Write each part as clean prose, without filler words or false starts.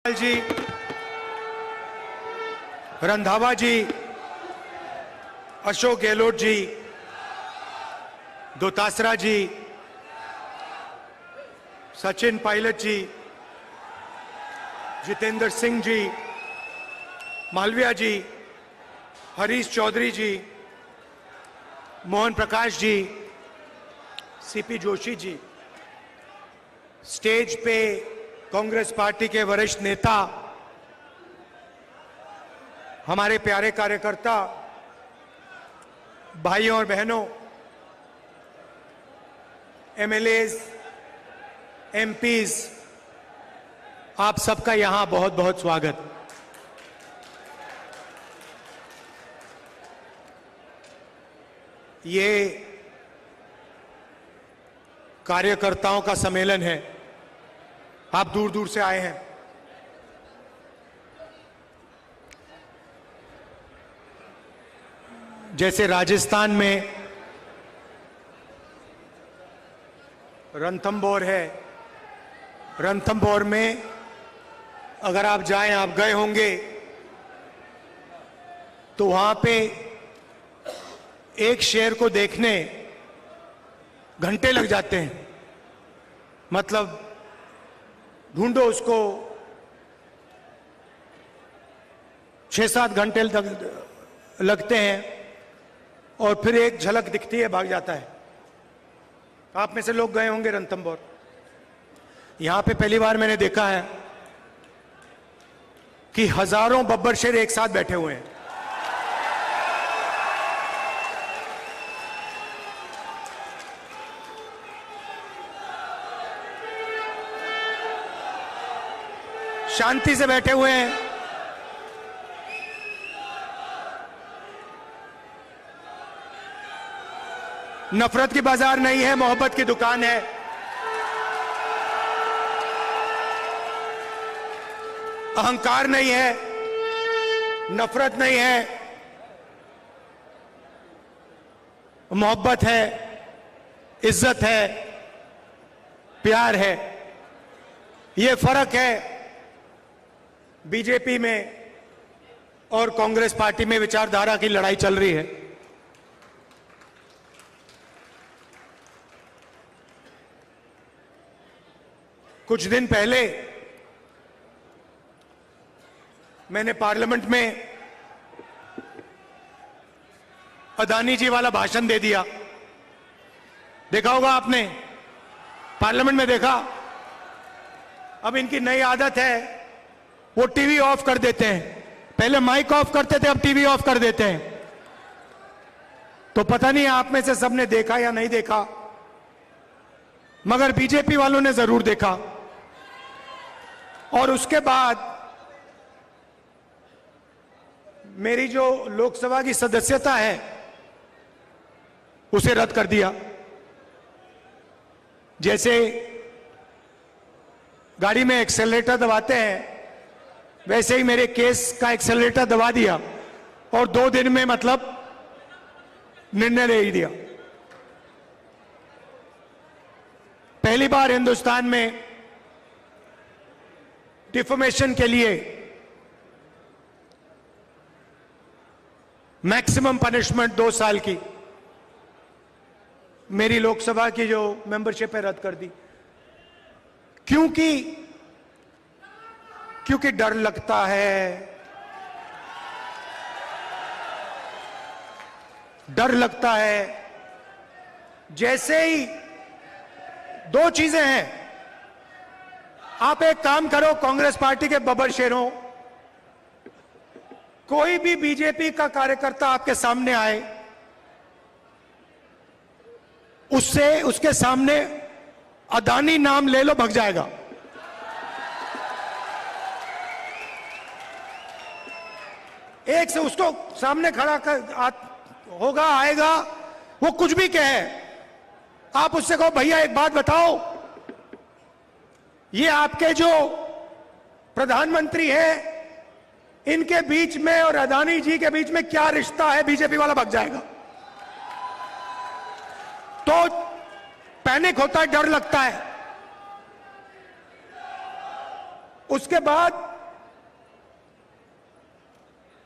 जी, रंधावा जी, अशोक गहलोत जी, दोतासरा जी, सचिन पायलट जी, जितेंद्र सिंह जी, मालविया जी, हरीश चौधरी जी, Mohan Prakash ji, CP Joshi ji, stage पे Congress party के वरिष्ठ नेता, हमारे प्यारे कार्यकर्ता, भाइयों और बहनों, एमएलएज, एमपीज, आप सबका यहां बहुत बहुत स्वागत। ये कार्यकर्ताओं का सम्मेलन है। आप दूर दूर से आए हैं। जैसे राजस्थान में रणथंभौर है, रणथंभौर में अगर आप जाएं, आप गए होंगे, तो वहां पे एक शेर को देखने घंटे लग जाते हैं। मतलब ढूंढो उसको, 6-7 घंटे लगते हैं और फिर एक झलक दिखती है, भाग जाता है। आप में से लोग गए होंगे रणथंभौर। यहां पे पहली बार मैंने देखा है कि हजारों बब्बर शेर एक साथ बैठे हुए हैं। शांति से बैठे हुए हैं। नफरत की बाजार नहीं है, मोहब्बत की दुकान है। अहंकार नहीं है, नफरत नहीं है, मोहब्बत है, इज्जत है, प्यार है। ये फर्क है बीजेपी में और कांग्रेस पार्टी में। विचारधारा की लड़ाई चल रही है। कुछ दिन पहले मैंने पार्लियामेंट में अदानी जी वाला भाषण दे दिया। देखा होगा आपने, पार्लियामेंट में देखा। अब इनकी नई आदत है, वो टीवी ऑफ कर देते हैं। पहले माइक ऑफ करते थे, अब टीवी ऑफ कर देते हैं। तो पता नहीं आप में से सबने देखा या नहीं देखा, मगर बीजेपी वालों ने जरूर देखा। और उसके बाद मेरी जो लोकसभा की सदस्यता है उसे रद्द कर दिया। जैसे गाड़ी में एक्सेलरेटर दबाते हैं, वैसे ही मेरे केस का एक्सेलरेटर दबा दिया और 2 दिन में मतलब निर्णय ले ही दिया। पहली बार हिंदुस्तान में डिफॉर्मेशन के लिए मैक्सिमम पनिशमेंट 2 साल की मेरी लोकसभा की जो मेंबरशिप है रद्द कर दी। क्योंकि डर लगता है, डर लगता है। जैसे ही 2 चीजें हैं। आप एक काम करो, कांग्रेस पार्टी के बब्बर शेरों, कोई भी बीजेपी का कार्यकर्ता आपके सामने आए, उसके सामने अदानी नाम ले लो, भग जाएगा। एक से उसको सामने खड़ा होगा, आएगा, वो कुछ भी कहे, आप उससे कहो भैया एक बात बताओ, ये आपके जो प्रधानमंत्री हैं, इनके बीच में और अदानी जी के बीच में क्या रिश्ता है? बीजेपी वाला भग जाएगा। तो पैनिक होता है, डर लगता है। उसके बाद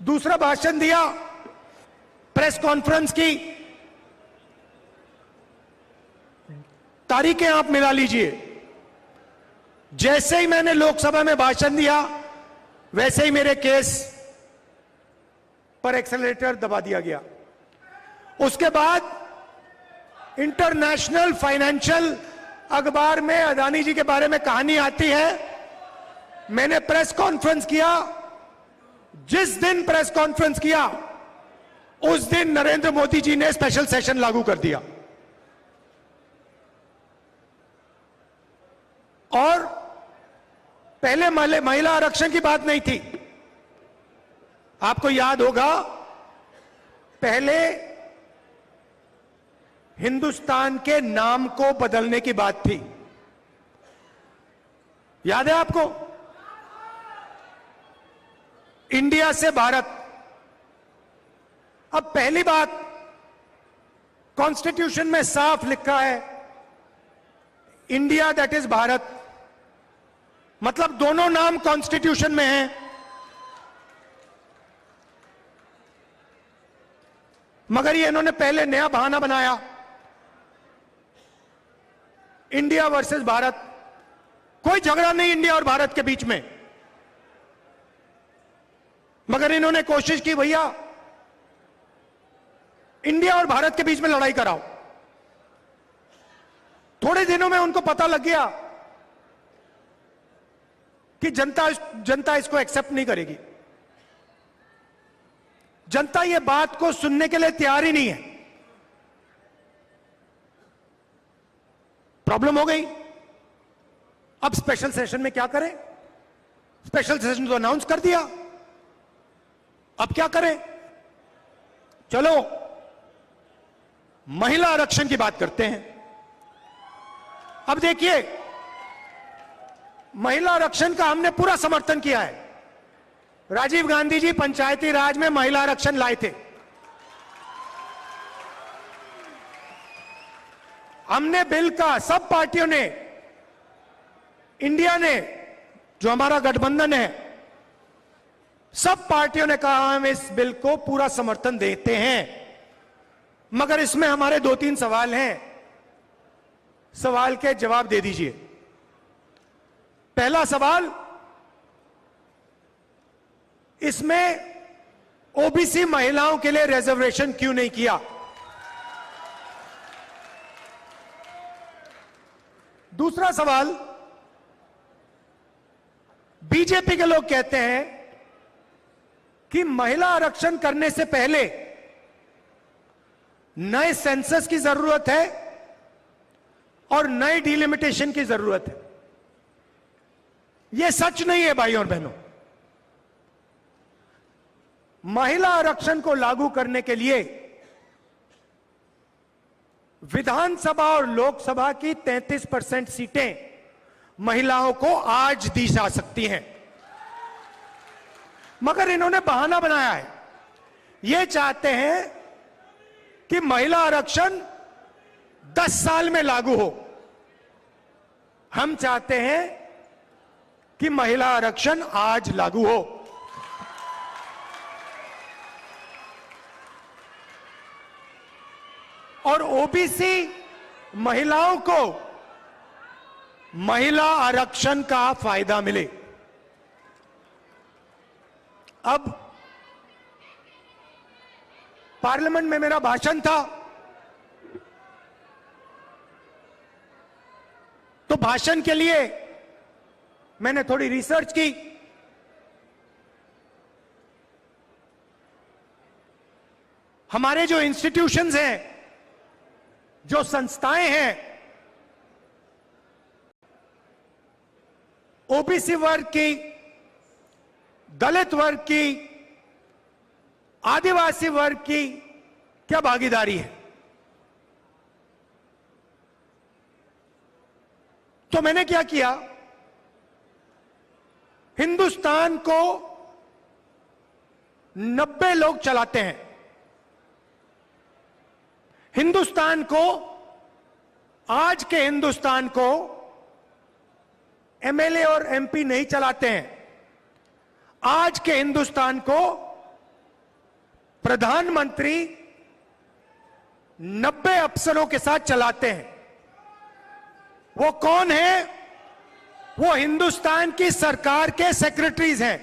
दूसरा भाषण दिया, प्रेस कॉन्फ्रेंस की तारीखें आप मिला लीजिए। जैसे ही मैंने लोकसभा में भाषण दिया वैसे ही मेरे केस पर एक्सेलरेटर दबा दिया गया। उसके बाद इंटरनेशनल फाइनेंशियल अखबार में अदानी जी के बारे में कहानी आती है। मैंने प्रेस कॉन्फ्रेंस किया। जिस दिन प्रेस कॉन्फ्रेंस किया उस दिन नरेंद्र मोदी जी ने स्पेशल सेशन लागू कर दिया। और पहले महिला आरक्षण की बात नहीं थी। आपको याद होगा, पहले हिंदुस्तान के नाम को बदलने की बात थी। याद है आपको? इंडिया से भारत। अब पहली बात, कॉन्स्टिट्यूशन में साफ लिखा है इंडिया दैट इज भारत, मतलब दोनों नाम कॉन्स्टिट्यूशन में हैं। मगर ये इन्होंने पहले नया बहाना बनाया, इंडिया वर्सेस भारत। कोई झगड़ा नहीं इंडिया और भारत के बीच में, मगर इन्होंने कोशिश की भैया इंडिया और भारत के बीच में लड़ाई कराओ। थोड़े दिनों में उनको पता लग गया कि जनता इसको एक्सेप्ट नहीं करेगी। जनता ये बात को सुनने के लिए तैयार ही नहीं है। प्रॉब्लम हो गई। अब स्पेशल सेशन में क्या करें? स्पेशल सेशन तो अनाउंस कर दिया, अब क्या करें? चलो महिला आरक्षण की बात करते हैं। अब देखिए, महिला आरक्षण का हमने पूरा समर्थन किया है। राजीव गांधी जी पंचायती राज में महिला आरक्षण लाए थे। हमने बिल का, सब पार्टियों ने, इंडिया ने, जो हमारा गठबंधन है, सब पार्टियों ने कहा हम इस बिल को पूरा समर्थन देते हैं। मगर इसमें हमारे 2-3 सवाल हैं। सवाल के जवाब दे दीजिए। पहला सवाल, इसमें ओबीसी महिलाओं के लिए रिजर्वेशन क्यों नहीं किया? दूसरा सवाल, बीजेपी के लोग कहते हैं कि महिला आरक्षण करने से पहले नए सेंसस की जरूरत है और नए डिलिमिटेशन की जरूरत है। यह सच नहीं है भाइयों और बहनों। महिला आरक्षण को लागू करने के लिए विधानसभा और लोकसभा की 33% सीटें महिलाओं को आज दी जा सकती हैं। मगर इन्होंने बहाना बनाया है। ये चाहते हैं कि महिला आरक्षण 10 साल में लागू हो। हम चाहते हैं कि महिला आरक्षण आज लागू हो। और ओबीसी महिलाओं को महिला आरक्षण का फायदा मिले। अब पार्लियामेंट में मेरा भाषण था, तो भाषण के लिए मैंने थोड़ी रिसर्च की। हमारे जो इंस्टीट्यूशंस हैं, जो संस्थाएं हैं, ओबीसी वर्ग की, दलित वर्ग की, आदिवासी वर्ग की क्या भागीदारी है? तो मैंने क्या किया, हिंदुस्तान को 90 लोग चलाते हैं। हिंदुस्तान को, आज के हिंदुस्तान को एमएलए और एमपी नहीं चलाते हैं। आज के हिंदुस्तान को प्रधानमंत्री 90 अफसरों के साथ चलाते हैं। वो कौन है? वो हिंदुस्तान की सरकार के सेक्रेटरीज हैं।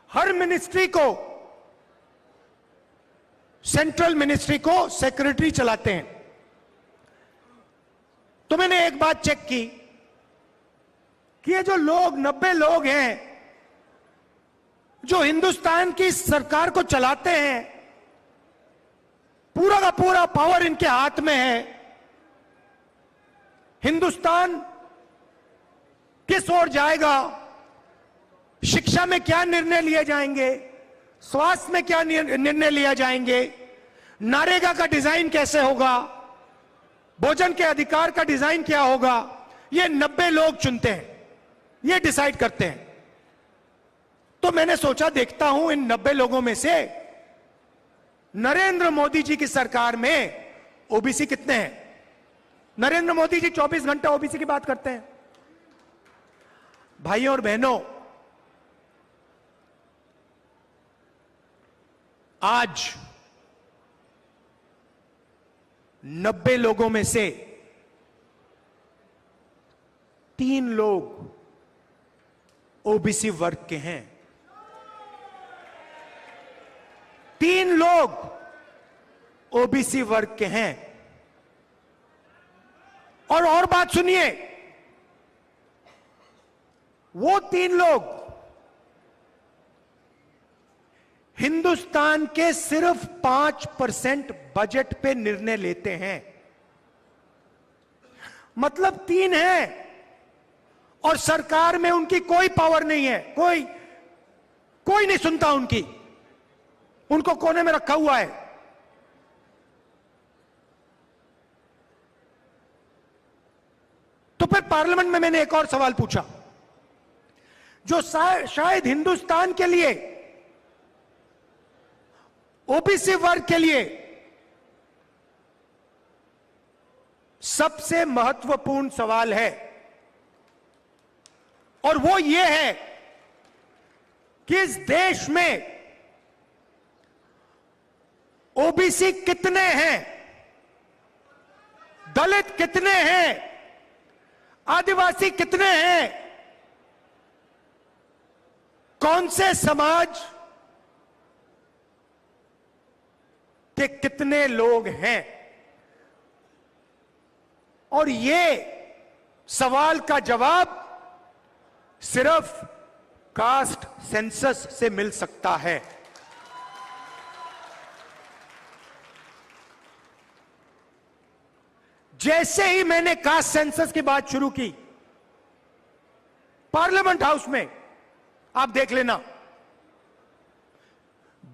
हर मिनिस्ट्री को, सेंट्रल मिनिस्ट्री को सेक्रेटरी चलाते हैं। तो मैंने एक बात चेक की कि ये जो लोग 90 लोग हैं जो हिंदुस्तान की सरकार को चलाते हैं, पूरा का पूरा पावर इनके हाथ में है। हिंदुस्तान किस ओर जाएगा, शिक्षा में क्या निर्णय लिए जाएंगे, स्वास्थ्य में क्या निर्णय लिया जाएंगे, नरेगा का डिजाइन कैसे होगा, भोजन के अधिकार का डिजाइन क्या होगा, ये 90 लोग चुनते हैं, ये डिसाइड करते हैं। तो मैंने सोचा देखता हूं इन 90 लोगों में से नरेंद्र मोदी जी की सरकार में ओबीसी कितने हैं। नरेंद्र मोदी जी 24 घंटे ओबीसी की बात करते हैं। भाइयों और बहनों, आज 90 लोगों में से 3 लोग ओबीसी वर्ग के हैं। 3 लोग ओबीसी वर्ग के हैं। और बात सुनिए, वो 3 लोग हिंदुस्तान के सिर्फ 5% बजट पे निर्णय लेते हैं। मतलब 3 हैं और सरकार में उनकी कोई पावर नहीं है, कोई नहीं सुनता उनकी, उनको कोने में रखा हुआ है। तो फिर पार्लियामेंट में मैंने एक और सवाल पूछा जो शायद हिंदुस्तान के लिए, ओबीसी वर्ग के लिए सबसे महत्वपूर्ण सवाल है, और वो ये है कि इस देश में ओबीसी कितने हैं, दलित कितने हैं, आदिवासी कितने हैं, कौन से समाज के कितने लोग हैं। और ये सवाल का जवाब सिर्फ कास्ट सेंसस से मिल सकता है। जैसे ही मैंने कास्ट सेंसस की बात शुरू की पार्लियामेंट हाउस में, आप देख लेना,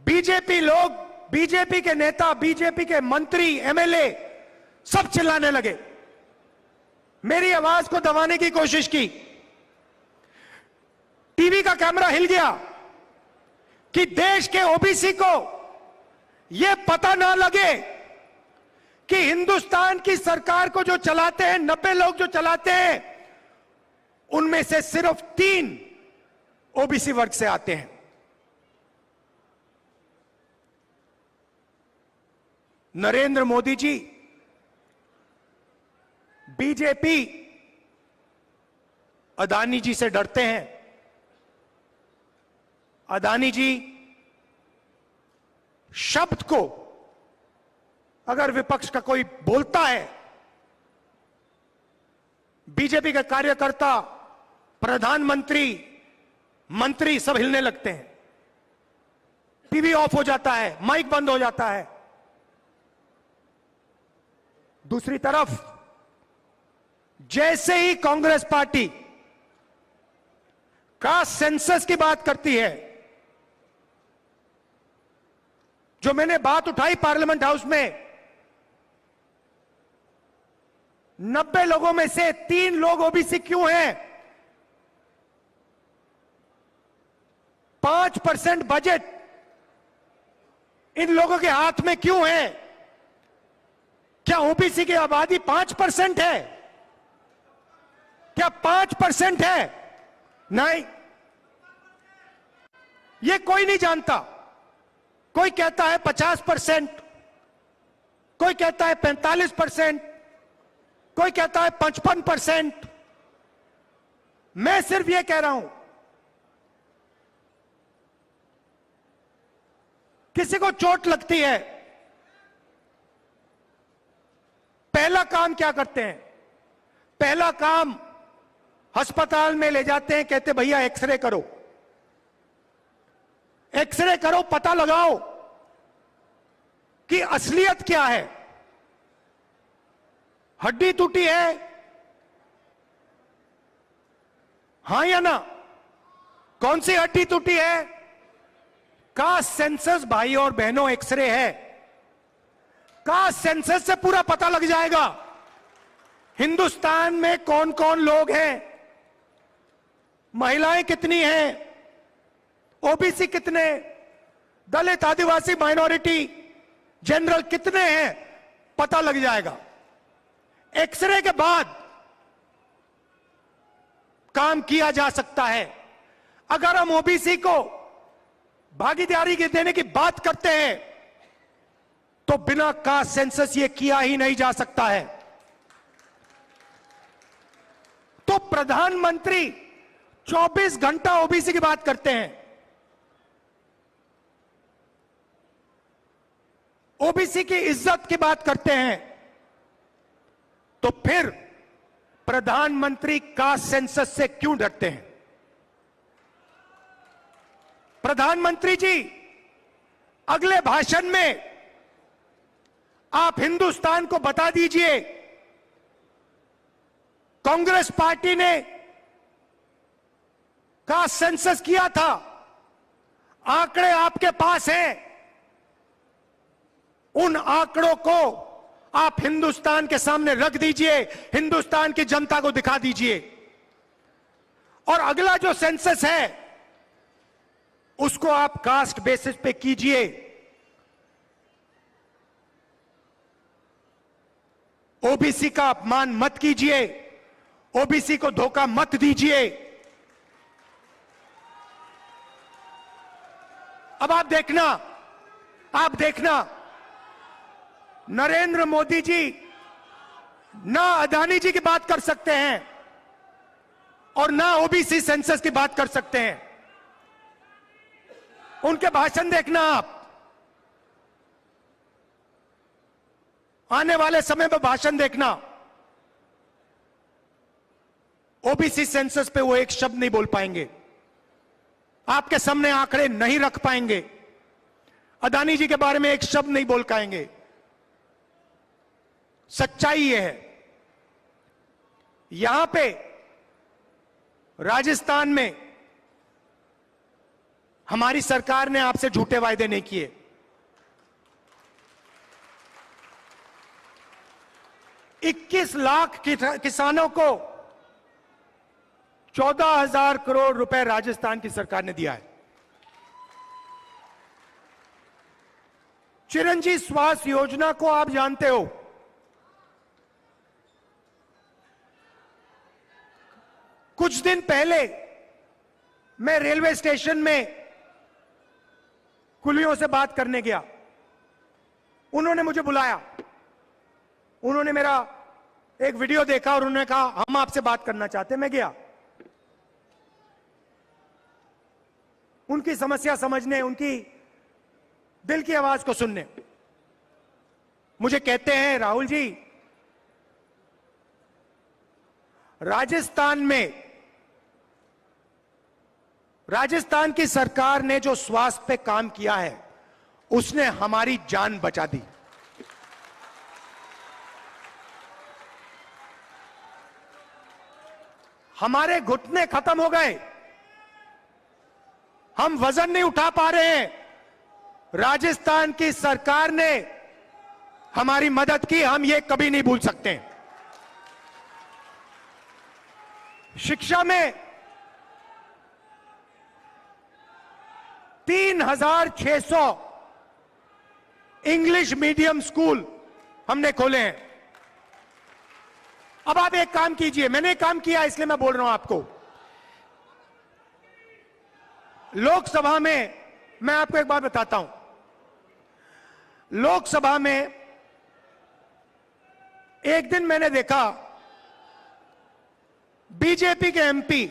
बीजेपी लोग, बीजेपी के नेता, बीजेपी के मंत्री, एमएलए सब चिल्लाने लगे, मेरी आवाज को दबाने की कोशिश की। टीवी का कैमरा हिल गया कि देश के ओबीसी को यह पता ना लगे कि हिंदुस्तान की सरकार को जो चलाते हैं, 90 लोग जो चलाते हैं, उनमें से सिर्फ 3 ओबीसी वर्ग से आते हैं। नरेंद्र मोदी जी, बीजेपी अदानी जी से डरते हैं। अदानी जी शब्द को अगर विपक्ष का कोई बोलता है, बीजेपी के कार्यकर्ता, प्रधानमंत्री, मंत्री सब हिलने लगते हैं, टीवी ऑफ हो जाता है, माइक बंद हो जाता है। दूसरी तरफ जैसे ही कांग्रेस पार्टी कास्ट सेंसस की बात करती है, जो मैंने बात उठाई पार्लियामेंट हाउस में, 90 लोगों में से 3 लोग ओबीसी क्यों हैं, 5% बजट इन लोगों के हाथ में क्यों है? क्या ओबीसी की आबादी 5% है? क्या 5% है? नहीं, ये कोई नहीं जानता। कोई कहता है 50%, कोई कहता है 45%, कोई कहता है 55%। मैं सिर्फ यह कह रहा हूं, किसी को चोट लगती है, पहला काम क्या करते हैं? पहला काम अस्पताल में ले जाते हैं, कहते भैया एक्सरे करो, एक्सरे करो, पता लगाओ कि असलियत क्या है। हड्डी टूटी है, हां या ना? कौन सी हड्डी टूटी है? कास्ट सेंसस भाई और बहनों, एक्सरे है, कास्ट सेंसस से पूरा पता लग जाएगा हिंदुस्तान में कौन कौन लोग हैं, महिलाएं कितनी हैं, ओबीसी कितने, दलित आदिवासी माइनॉरिटी जनरल कितने हैं, पता लग जाएगा। एक्सरे के बाद काम किया जा सकता है। अगर हम ओबीसी को भागीदारी देने की बात करते हैं तो बिना कास्ट सेंसस ये किया ही नहीं जा सकता है। तो प्रधानमंत्री 24 घंटा ओबीसी की बात करते हैं, ओबीसी की इज्जत की बात करते हैं, तो फिर प्रधानमंत्री कास्ट सेंसस से क्यों डरते हैं? प्रधानमंत्री जी, अगले भाषण में आप हिंदुस्तान को बता दीजिए, कांग्रेस पार्टी ने कास्ट सेंसस किया था, आंकड़े आपके पास हैं, उन आंकड़ों को आप हिंदुस्तान के सामने रख दीजिए, हिंदुस्तान की जनता को दिखा दीजिए। और अगला जो सेंसस है उसको आप कास्ट बेसिस पे कीजिए। ओबीसी का अपमान मत कीजिए, ओबीसी को धोखा मत दीजिए। अब आप देखना, नरेंद्र मोदी जी ना अदानी जी की बात कर सकते हैं और ना ओबीसी सेंसस की बात कर सकते हैं। उनके भाषण देखना आप, आने वाले समय में भाषण देखना, ओबीसी सेंसस पे वो एक शब्द नहीं बोल पाएंगे, आपके सामने आंकड़े नहीं रख पाएंगे, अदानी जी के बारे में एक शब्द नहीं बोल पाएंगे। सच्चाई यह है, यहां पे राजस्थान में हमारी सरकार ने आपसे झूठे वायदे नहीं किए। इक्कीस लाख किसानों को 14,000 करोड़ रुपए राजस्थान की सरकार ने दिया है। चिरंजीव स्वास्थ्य योजना को आप जानते हो, कुछ दिन पहले मैं रेलवे स्टेशन में कुलियों से बात करने गया, उन्होंने मुझे बुलाया, उन्होंने मेरा एक वीडियो देखा और उन्होंने कहा हम आपसे बात करना चाहते हैं। मैं गया उनकी समस्या समझने, उनकी दिल की आवाज को सुनने। मुझे कहते हैं राहुल जी, राजस्थान की सरकार ने जो स्वास्थ्य पे काम किया है उसने हमारी जान बचा दी। हमारे घुटने खत्म हो गए, हम वजन नहीं उठा पा रहे हैं, राजस्थान की सरकार ने हमारी मदद की, हम ये कभी नहीं भूल सकते। शिक्षा में 3,600 इंग्लिश मीडियम स्कूल हमने खोले हैं। अब आप एक काम कीजिए, मैंने एक काम किया इसलिए मैं बोल रहा हूं आपको। लोकसभा में मैं आपको एक बात बताता हूं, लोकसभा में एक दिन मैंने देखा बीजेपी के एमपी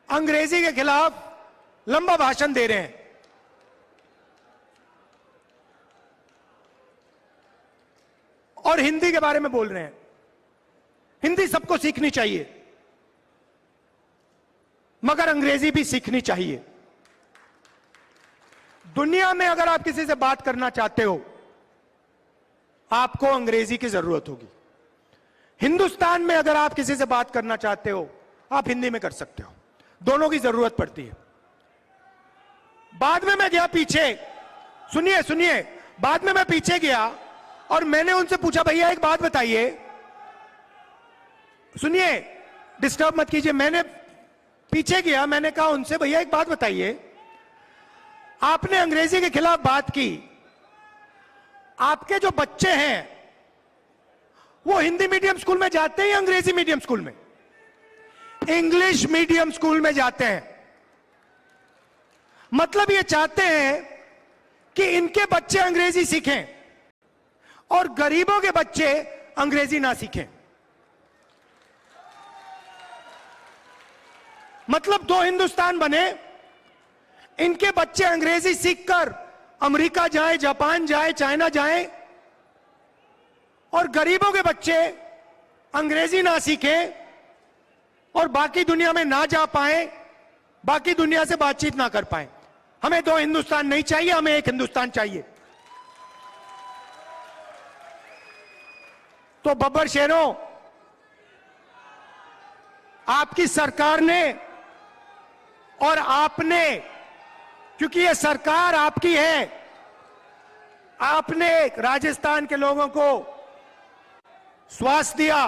अंग्रेजी के खिलाफ लंबा भाषण दे रहे हैं। और हिंदी के बारे में बोल रहे हैं। हिंदी सबको सीखनी चाहिए, मगर अंग्रेजी भी सीखनी चाहिए। दुनिया में अगर आप किसी से बात करना चाहते हो, आपको अंग्रेजी की जरूरत होगी। हिंदुस्तान में अगर आप किसी से बात करना चाहते हो, आप हिंदी में कर सकते हो। दोनों की जरूरत पड़ती है। बाद में मैं गया पीछे, सुनिए सुनिए, बाद में मैं पीछे गया और मैंने उनसे पूछा, भैया एक बात बताइए, सुनिए, डिस्टर्ब मत कीजिए। मैंने पीछे गया, मैंने कहा उनसे, भैया एक बात बताइए, आपने अंग्रेजी के खिलाफ बात की, आपके जो बच्चे हैं वो हिंदी मीडियम स्कूल में जाते हैं या अंग्रेजी मीडियम स्कूल में? इंग्लिश मीडियम स्कूल में जाते हैं। मतलब ये चाहते हैं कि इनके बच्चे अंग्रेजी सीखें और गरीबों के बच्चे अंग्रेजी ना सीखें। मतलब दो हिंदुस्तान बने, इनके बच्चे अंग्रेजी सीखकर अमेरिका जाएं, जापान जाएं, चाइना जाएं, और गरीबों के बच्चे अंग्रेजी ना सीखें और बाकी दुनिया में ना जा पाए, बाकी दुनिया से बातचीत ना कर पाए। हमें दो हिंदुस्तान नहीं चाहिए, हमें एक हिंदुस्तान चाहिए। तो बब्बर शेरों, आपकी सरकार ने और आपने, क्योंकि ये सरकार आपकी है, आपने राजस्थान के लोगों को स्वास्थ्य दिया,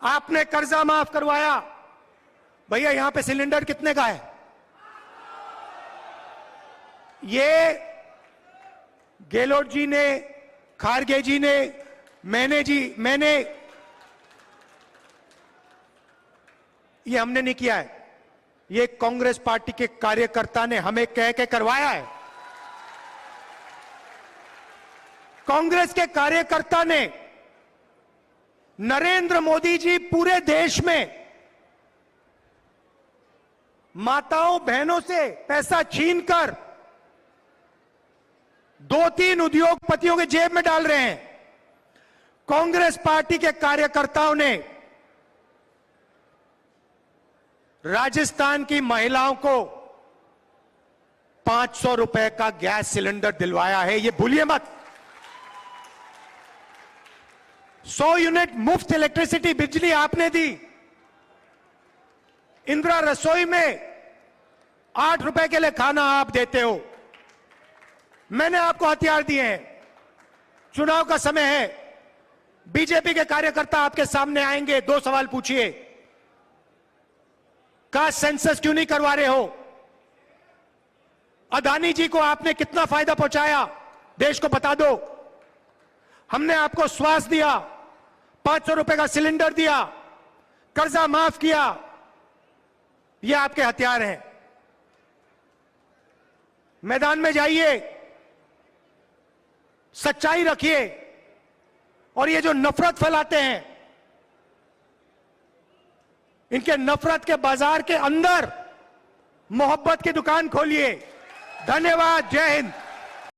आपने कर्जा माफ करवाया। भैया यहां पे सिलेंडर कितने का है? ये गेहलोत जी ने, खारगे जी ने, मैंने ये हमने नहीं किया है, ये कांग्रेस पार्टी के कार्यकर्ता ने हमें कह के करवाया है। कांग्रेस के कार्यकर्ता ने, नरेंद्र मोदी जी पूरे देश में माताओं बहनों से पैसा छीनकर 2-3 उद्योगपतियों के जेब में डाल रहे हैं। कांग्रेस पार्टी के कार्यकर्ताओं ने राजस्थान की महिलाओं को 500 रुपए का गैस सिलेंडर दिलवाया है, ये भूलिए मत। 100 यूनिट मुफ्त इलेक्ट्रिसिटी बिजली आपने दी। इंदिरा रसोई में 8 रुपए के लिए खाना आप देते हो। मैंने आपको हथियार दिए हैं। चुनाव का समय है, बीजेपी के कार्यकर्ता आपके सामने आएंगे, 2 सवाल पूछिए। कास्ट सेंसस क्यों नहीं करवा रहे हो? अदानी जी को आपने कितना फायदा पहुंचाया, देश को बता दो। हमने आपको स्वास्थ्य दिया, 500 रुपए का सिलेंडर दिया, कर्जा माफ किया। ये आपके हथियार हैं। मैदान में जाइए, सच्चाई रखिए, और ये जो नफरत फैलाते हैं, इनके नफरत के बाजार के अंदर मोहब्बत की दुकान खोलिए। धन्यवाद। जय हिंद।